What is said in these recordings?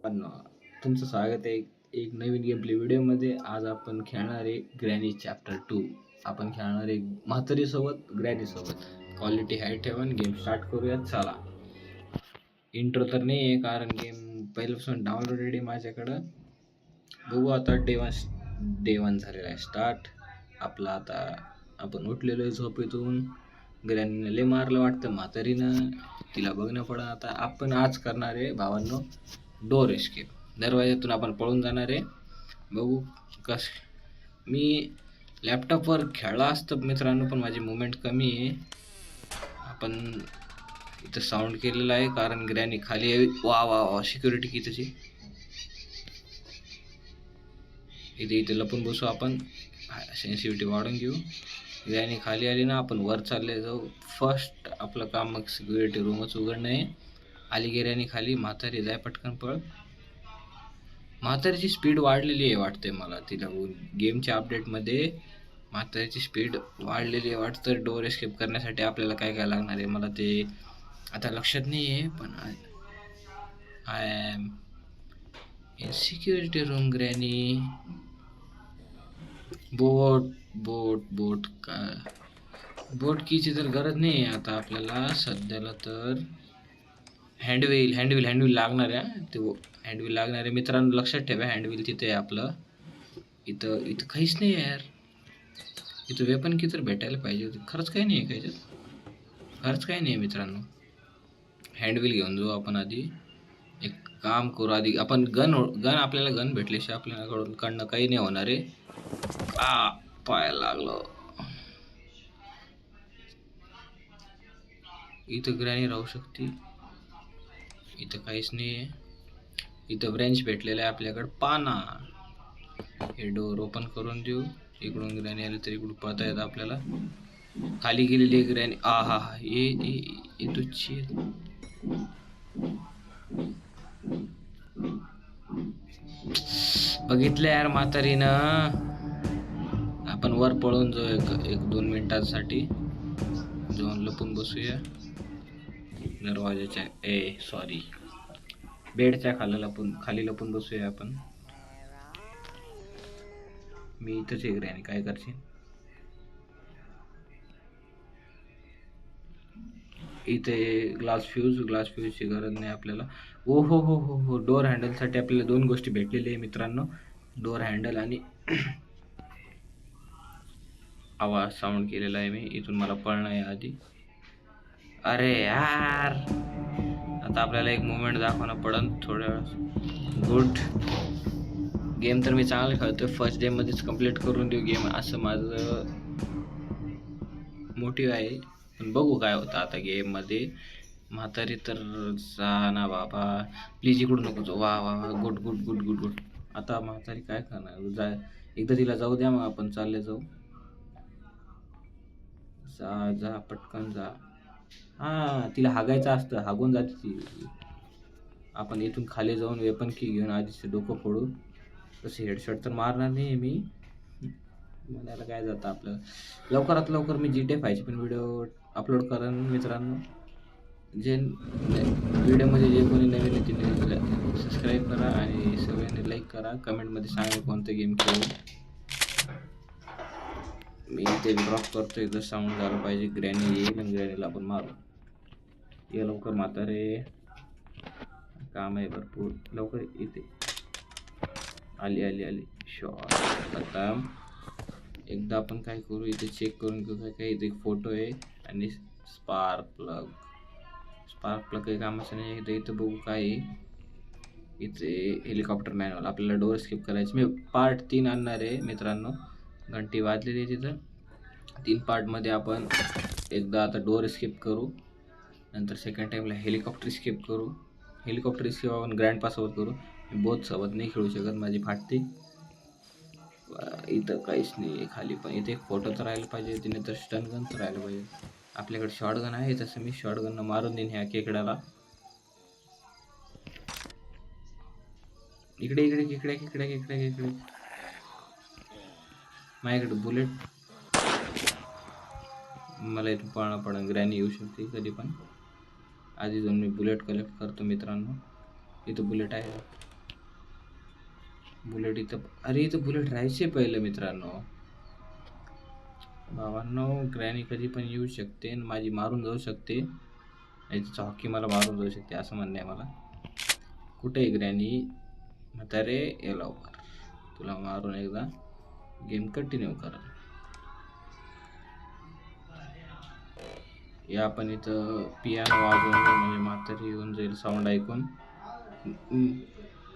पण तुमचं स्वागत आहे एक नवीन गेम प्ले व्हिडिओमध्ये. आज आपण खेळणार आहे ग्रॅनी चॅप्टर 2. आपण खेळणार आहे म्हातारीसोबत ग्रॅनीसोबत. क्वालिटी हाय ठेवून गेम स्टार्ट करूयात. चला. इंट्रो तर नाही आहे कारण गेम पहिल्यापासून डाउनलोडेड आहे माझ्याकडं. बघू आता. डे वन झालेला आहे स्टार्ट आपला. आता आपण उठलेलो आहे झोपेतून. ग्रॅनीनं लय मारलं वाटतं म्हातारीनं. तिला बघणं पडा. आता आपण आज करणार आहे भावांनो डोर एस्केप. दरवाज्यातून आपण पळून जाणार आहे. बघू कस. मी लॅपटॉपवर खेळला असतं मित्रांनो, पण माझी मुवमेंट कमी आहे. आपण इथं साऊंड केलेलं आहे कारण ग्रॅनी खाली आहे. वा वा वा, सिक्युरिटी की त्याची. इथे लपून बसू आपण. सेन्सिटिव्हिटी वाढून घेऊ. ग्रॅनी खाली आली ना, आपण वर चालले जाऊ. फर्स्ट आपलं काम मग सिक्युरिटी रूमच उघडणं आहे. आली ग्रॅनी खाली. म्हातारी जाय पटकन पळ. म्हातारीची स्पीड वाढलेली आहे वाटते मला. तिला गेमच्या अपडेटमध्ये म्हातारीची स्पीड वाढलेली आहे वाटतं. डोर एस्केप करण्यासाठी आपल्याला काय काय लागणार आहे मला ते आता लक्षात नाही आहे. पण I am in security room granny. बोट का बोट कीची तर गरज नाही आहे आता आपल्याला सध्याला. तर हँडविल लागणार आहे. ते हँडविल लागणार आहे मित्रांनो, लक्षात ठेवा. हँडविल तिथे आहे आपलं. इथं काहीच नाही आहे यार. इथं वेपन की तर भेटायला पाहिजे होती. खरंच काही नाही आहे काहीच. खरंच काही नाही आहे मित्रांनो. हँडविल घेऊन जाऊ आपण आधी. एक काम करू आधी आपण गन आपल्याला गन भेटल्याशिवाय आपल्याकडनं काही नाही होणार आहे. पायाला लागलं. इथं ग्रॅनी राहू शकते. इथं काहीच नाही आहे. इथं ब्रँच भेटलेला आहे आपल्याकडं. पाना हे डोर ओपन करून देऊ. इकडून ग्रॅनी आली तर इकडून पळता येतं आपल्याला. खाली गेलेली ग्रॅनी. हा ये तुझी बघितलं यार म्हातारीनं. आपण वर पळून जाऊ एक 2 मिनिटांसाठी. जाऊन लपून बसूया दरवाजाच्या सॉरी बेडच्या खाली लपून बसूया आपण. मी इथंच एक ग्रॅनी काय करशील. इथे ग्लास फ्यूजची गरज नाही आपल्याला. हो. डोर हँडलसाठी आपल्याला 2 गोष्टी भेटलेल्या आहे मित्रांनो. डोर हँडल आणि आवाज साऊंड केलेला आहे मी. इथून मला पळणं आहे आधी. अरे यार, आता आपल्याला एक मुवमेंट दाखवणं पडन थोड्या वेळात. गुड. गेम तर मी चांगला खेळतोय. फर्स्ट डे मध्येच कंप्लीट करून देऊ गेम असं माझं मोटिव्ह आहे. पण बघू काय होतं आता गेममध्ये. म्हातारी तर जा ना बाबा प्लीज. इकडून नको जाऊ. वा गुड. आता म्हातारी काय करणार. एकदा तिला जाऊ द्या, मग आपण चालले जाऊ. जा पटकन जा. तिला हागायचं असतं. हागून जाते ती. आपण इथून खाली जाऊन वेपन की घेऊन आधीच डोकं फोडू. तसे हेडशॉट तर मारणार नाही मी. म्हणायला काय जातं आपलं. लवकरात लवकर मी GTA 5 पण व्हिडिओ अपलोड करेन मित्रांनो. जे व्हिडिओमध्ये जे कोणी नवीन आहे तिने सबस्क्राईब करा आणि सगळ्यांनी लाईक करा. कमेंटमध्ये सांगा कोणतं गेम खेळू. मी इथे ड्रॉप करतो. एकदा साऊंड झालं पाहिजे. ग्रॅनी येईल आणि ग्रॅनीला आपण मारू. ये लवकर म्हातारे, काम आहे भरपूर. लवकर इथे आली शॉट. आता एकदा आपण काय करू, इथे चेक करून घेऊ काय इथे एक फोटो आहे आणि स्पार्क प्लग काही कामाचं नाही. इथं बघू काय इथे हेलिकॉप्टर मॅन्युअल. आपल्याला डोर स्किप करायचं. मी पार्ट 3 आणणार आहे मित्रांनो. घंटी वाजलेली आहे तिथं. 3 पार्टमध्ये आपण एकदा आता डोर स्किप करू. नंतर सेकंड टाईमला हेलिकॉप्टर स्किप करू. हेलिकॉप्टर स्किप आपण ग्रँड पासवर करू. मी बोथ सोबत नाही खेळू शकत, माझी फाटते. इथं काहीच नाही आहे खाली. पण इथे एक फोटो तर राहायला पाहिजे. तिने तर स्टन गन तर राहायला पाहिजे. आपल्याकडे शॉटगन आहे. तसं मी शॉटगननं मारून देईन ह्या केकड्याला. इकडे माझ्याकडे बुलेट. मला इथून पळणं पडेल. ग्रॅनी येऊ शकते कधी पण. आधी जाऊन मी बुलेट कलेक्ट करतो मित्रांनो. इथं बुलेट आहे. बुलेट इथं, अरे इथं बुलेट राहायचे पहिलं मित्रांनो. भावांनो, ग्रॅनी कधी पण येऊ शकते आणि माझी मारून जाऊ शकते. याची हॉकी मला मारून जाऊ शकते असं म्हणणं आहे मला. कुठे आहे ग्रॅनी? म्हातारे ये लवकर, तुला मारून एकदा गेम कंटिन्यू करा. या आपण इथं पियानो वाजवून म्हणजे म्हातारी येऊन जाईल साऊंड ऐकून.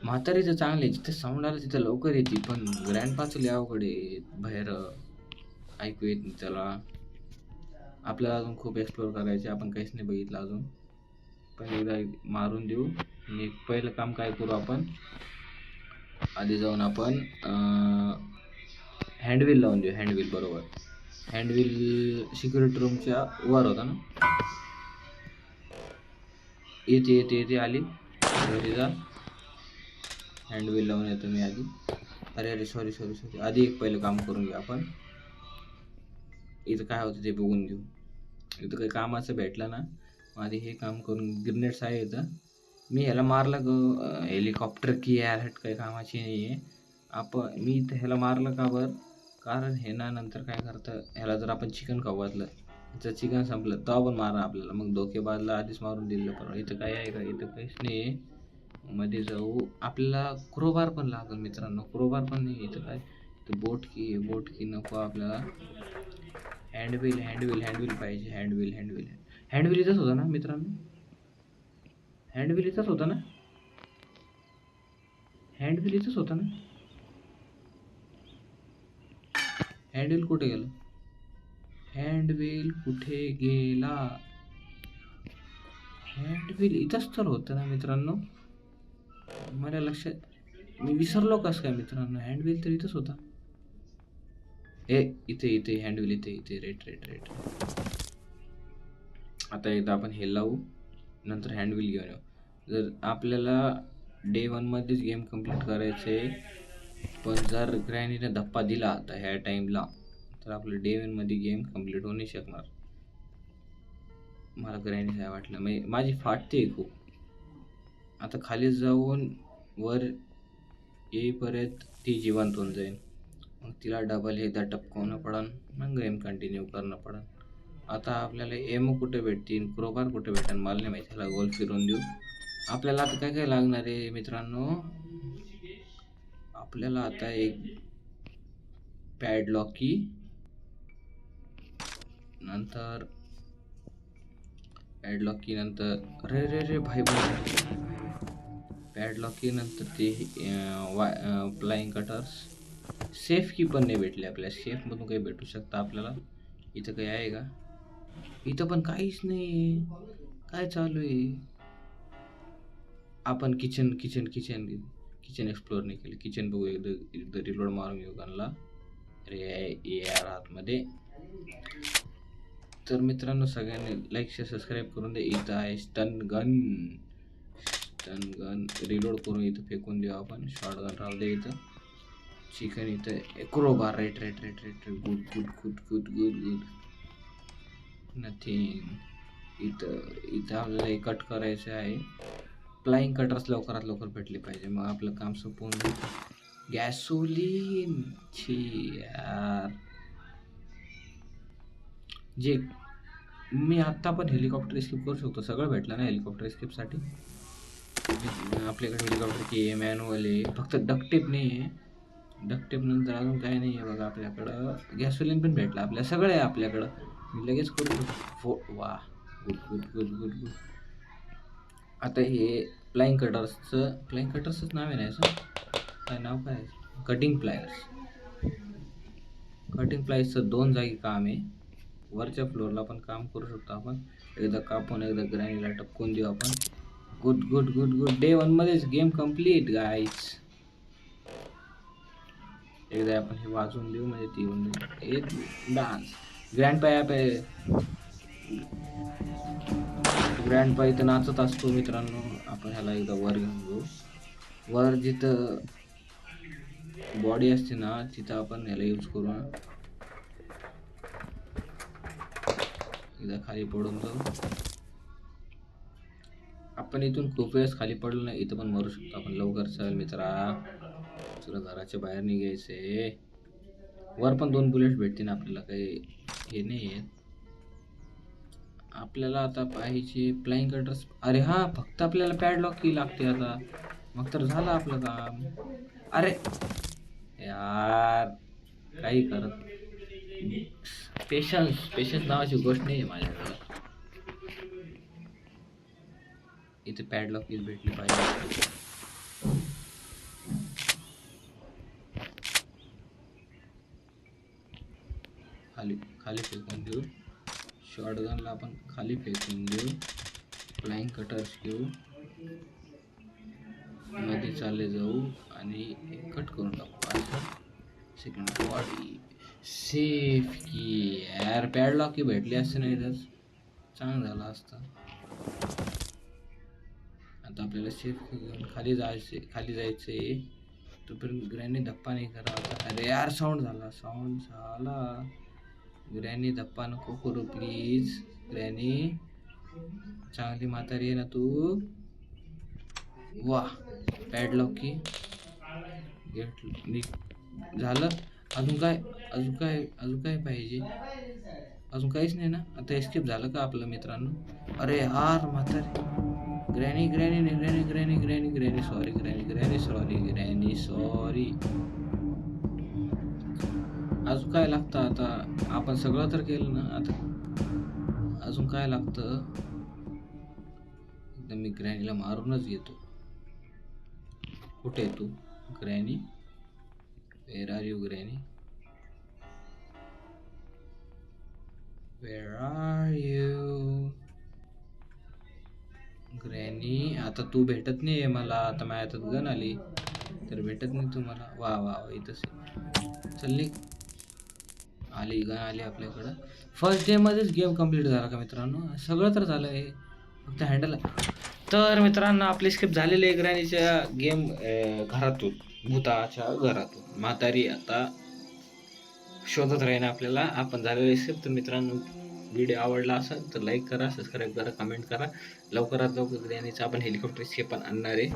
म्हातारी तर चांगली, जिथे साऊंड आलं तिथं लवकर येते, पण ग्रँडपाचं लय अवघड आहे, बाहेर ऐकू येत नाही त्याला. आपल्याला अजून खूप एक्सप्लोर करायचे, आपण काहीच नाही बघितलं अजून. पण एकदा मारून देऊ. आणि पहिलं काम काय करू आपण, आधी जाऊन आपण हँडव्हील लावून देऊ. हँडव्हील बरोबर, हँडव्हील सिक्युरिटी रूमच्या वर होता ना. येते येते येते आली, घरी जा. हँडव्हील लावून येतो मी आधी. अरे अरे सॉरी सॉरी सॉरी, आधी एक पहिलं काम करून घेऊ आपण. इथं काय होतं ते बघून घेऊ. इथं काही कामाचं भेटलं ना, आधी हे काम करून. ग्रेनेड्स आहे इथं. मी ह्याला मारलं ग, हेलिकॉप्टर की यार हट काही कामाची नाही आहे. मी इथं ह्याला मारलं का बरं, कारण हे ना नंतर काय करतं, ह्याला जर आपण चिकन खाऊ घातलं, जर चिकन संपलं तर आपण मारा आपल्याला, मग धोकेबाजला आधीच मारून दिलं. पण इथं काय आहे का, इथं काहीच नाही आहे. मध्ये जाऊ, आपल्याला क्रोबार पण लागेल मित्रांनो. क्रोबार पण नाही इथं. काय तर बोट की नको आपल्याला. हँडव्हील हँडव्हील हँडव्हील पाहिजे. हँडव्हील हँडव्हील हँडव्हील इथंच होता ना मित्रांनो. हँडव्हील इथंच होता ना. हँडव्हील इथंच होता ना. हँडव्हील कुठे गेलं? हँडव्हील कुठे गेला? हँडव्हील इथंच तर होतं ना मित्रांनो. मला लक्षात, मी विसरलो कसं काय मित्रांनो. हँडव्हील तर इथंच होता. इथे इथे हँडव्हील इथे इथे. रेट आता एकदा आपण हे लावू, नंतर हँडव्हील घेऊन येऊ. जर आपल्याला डे 1 मध्येच गेम कंप्लीट करायचं आहे, पण जर ग्रॅनीने धप्पा दिला आता ह्या टाईमला, तर आपलं डे 1 मध्ये गेम कंप्लीट होऊ नाही शकणार. मला ग्रॅनी काय वाटलं, माझी फाटते खूप. आता खाली जाऊन वर येईपर्यंत ती जिवंत होऊन जाईल. मग तिला डबल एकदा टपकवणं पडन, मग गेम कंटिन्यू करणं पडन. आता आपल्याला एमो कुठे भेटतील, क्रोबार कुठे भेटेल मला नाही माहिती. ह्याला गोल फिरून देऊ. आपल्याला आता काय काय लागणार आहे मित्रांनो. आपल्याला आता एक पॅडलॉक की, नंतर रे रे रे भाई पॅडलॉक की, नंतर ते फ्लाइंग कटर्स. सेफ की पण नाही भेटले आपल्याला. सेफमधून काही भेटू शकतं आपल्याला. इथं काही आहे का? इथं पण काहीच नाही. काय चालू आहे? आपण किचन एक्सप्लोर नाही केलं. किचन बघू एकदा रिलोड मारून घेऊ गनला. अरे यार आतमध्ये. तर मित्रांनो, सगळ्यांनी लाईक शेअर सबस्क्राईब करून दे. इथं आहे स्टन गन रिलोड करून इथं फेकून देऊ आपण. शॉर्ट गन राहू दे इथं. चिकन इथं. क्रोबार. Right good. नथिंग. इथं आपल्याला कट करायचं आहे. फ्लाइंग कटर्स लवकरात लवकर भेटले पाहिजे, मग आपलं काम संपवून गॅसोलीन छी यार. जे मी आत्ता पण हेलिकॉप्टर स्किप करू शकतो. सगळं भेटलं ना हेलिकॉप्टर स्किपसाठी. आपल्याकडे हेलिकॉप्टर की मॅन्युअल आहे, फक्त डक्टेप नाही आहे. डक्टेप नंतर अजून काय नाही आहे बघा आपल्याकडं. गॅसोलीन पण भेटलं आपल्याला, सगळं आहे आपल्याकडं. मी लगेच करू शकतो. वा गुड. आता हे फ्लाइंग कटर्सच नाव आहे ना याचं. काय नाव काय? कटिंग प्लायर्सचं 2 जागी काम आहे. वरच्या फ्लोअरला पण काम करू शकतो आपण. एकदा कापून एकदा ग्रॅनीला टपकून देऊ आपण. गुड. डे 1 मध्येच गेम कंप्लीट गाईज. एकदा आपण हे वाजवून देऊ म्हणजे ती होऊन एक डान्स. ग्रँडपा इथं नाचत असतो मित्रांनो. आपण ह्याला एकदा वर घेऊन जाऊ. वर जिथं बॉडी असते ना, तिथं आपण ह्याला यूज करू. एकदा खाली पडून जाऊ. आपण इथून खूप वेळेस खाली पडलो नाही, इथं पण मरू शकतो आपण. लवकर चल मित्रा. तुला घराच्या बाहेर निघायचंय. वर पण 2 बुलेट भेटतील आपल्याला, काही हे नाही आहे. आपल्याला आता पाहिजे फ्लाइंग कटर्स. अरे हा, फक्त आपल्याला पॅडलॉक की लागते आता. मग तर झालं आपलं काम. अरे यार, काही करत. पेशन्स नावाची गोष्ट नाही आहे माझ्याकडं. इथे पॅडलॉक की भेटली पाहिजे. खाली खाली फेकून देऊ. शॉटगनला आपण खाली फेकून देऊ. फ्लाइंग कटर्स घेऊ, मध्ये चालले जाऊ आणि कट करून टाकू. सेकंड बॉडी सेफ की. यार पॅडलॉक की भेटली असते नाही तर चांगलं झालं असतं. आता आपल्याला सेफ घेऊन खाली जायचे. तोपर्यंत ग्रॅनी धप्पा नाही करावा. अरे यार, साऊंड झाला. ग्रॅनी धप्पा नको करू प्लीज. ग्रॅनी चांगली म्हातारी आहे ना तू. वाह, पॅडलॉक की झालं. अजून काय पाहिजे? अजून काहीच नाही ना. आता एस्केप झालं का आपलं मित्रांनो? अरे यार म्हातारी. Granny sorry. अजून काय लागतं आता? आपण सगळं तर केलं ना. आता अजून काय लागतं? एकदम मी ग्रॅनीला मारूनच घेतो. कुठे आहे तू granny? Where are you granny? Where are you granny? आता तू भेटत नाही मला. आता माझ्या हातात गन आली तर भेटत नाही तू मला. वा इथंच चल आली गन आली आपल्याकडं. फर्स्ट डे मध्येच गेम कम्प्लीट झाला का मित्रांनो? सगळं तर झालं आहे, फक्त हँडल. तर मित्रांनो, आपली स्किप झालेली आहे ग्रॅनीच्या गेम घरातून, भूताच्या घरातून. म्हातारी आता शोधत राहीन आपल्याला. आपण झालेले स्किप. तर मित्रांनो, व्हिडिओ आवडला असेल तर लाईक करा, सबस्क्राईब करा, कमेंट करा. लवकरात लवकर ग्रॅनीचा आपण हेलिकॉप्टर स्केप पण आणणार आहे.